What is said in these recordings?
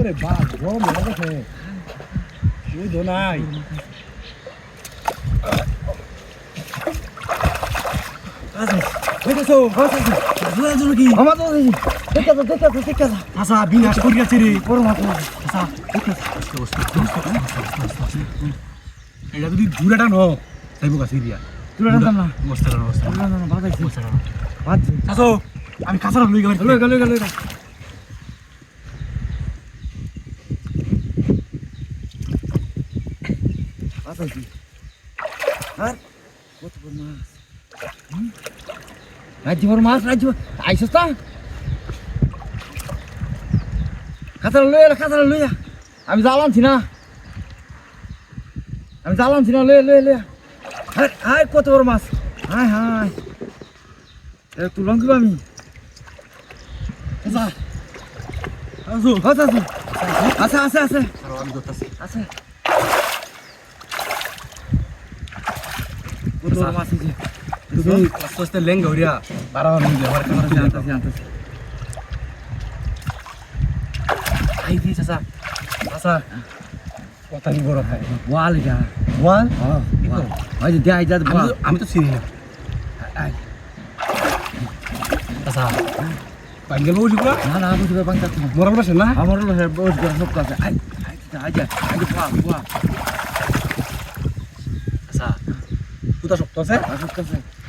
আরে বাপ গরম লাগছে তুই তো নাই আচ্ছা দেখেছো আচ্ছা কি আমার তো দেখা আচ্ছা বিনাশ করি আছে রে বড় মাছ আচ্ছা এটা যদি দূরেটা ন তাইবো কাছে দিয়া দূরেটা দাম না অবস্থা না বাজাইছি বাজছি আচ্ছা আমি কাঁচা লই গেল বাজাইছি আর কত বড় মাছ রাজ্য আইসস তা কাঁচা লইয়া আমি জ্বালানছি না লইয়া হাই কত বড় মাছ হাই তুললাম কি আমি আছে কত বড় মাছ আছে তুমি আস্তে আস্তে লেঙ্গা হইয়া বারবার মিলে আমার ক্যামেরা আনতেছি আই দি চাচা কথা নি বড় খাই ওয়াল হ্যাঁ ওই যে দেই যা আমি তো চিনি না আই চাচা পাঙ্গেল বউজি পুরা না বুঝি পাঙ্গা মরল বসে না আমার বসে বস গা সব কাছে আই বুয়া চাচা তুই তো শক্ত আছে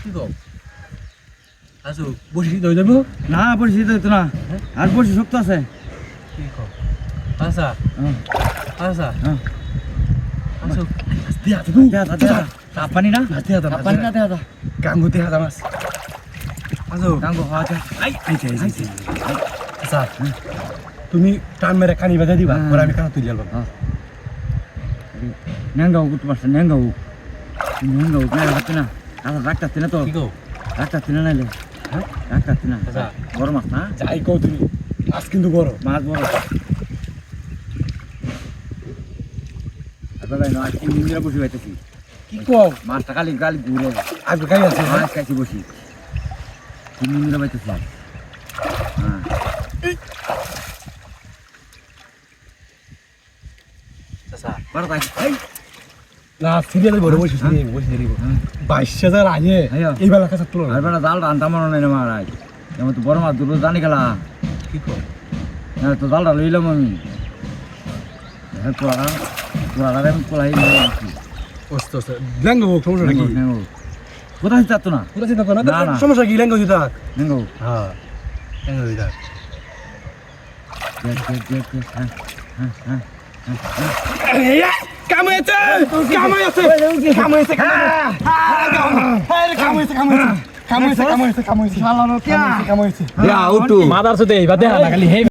কি গো আসো বসি দই যাবো না বসি দই তো না আর বসি শক্ত আছে কি গো আচ্ছা আচ্ছা আসো দিয়া তো সাপ পানি না দিয়া গাঙ্গু দিয়া দামাস আসো গাঙ্গু হাওয়া আই আচ্ছা তুমি টান মেরে কানি বাজা দিবা পরে আমি কানা তুই যাবো নেঙ্গাও তোমার নেঙ্গাও হাতে না রাখতে না তো রাখতে না নাইলে রাখতে না বড় মাছ না যাই কও তুমি মাছ কিন্তু বড় মাছ বড় আপনারা না 3 দিন ধরে বসে বাইতেছি কি কও মাছটা খালি গালি ঘুরে আগে খাই আছে মাছ খাইছি বসি 3 দিন ধরে বাইতেছি হ্যাঁ চাচা বড় ভাই না সিরিয়ালে বড় বসে দিব 22000 আগে এই বেলা কাছে তুলো আর বেলা জাল রান্তা মনে নাই না মারাই যেমন তো বড় মাছ দুটো জানি খেলা কি কো না তো জালটা লইলাম আমি হ্যাঁ পুরা আমি কোলাই ওস্ত লেঙ্গো সমস্যা নাকি কোথায় যাত না সমস্যা কি লেঙ্গো দিতা লেঙ্গো হ্যাঁ লেঙ্গো দিতা হ্যাঁ কামাইছে শালা নো কে কামাইছে ইয়া উঠু মাদার সুদে বাদে না খালি হে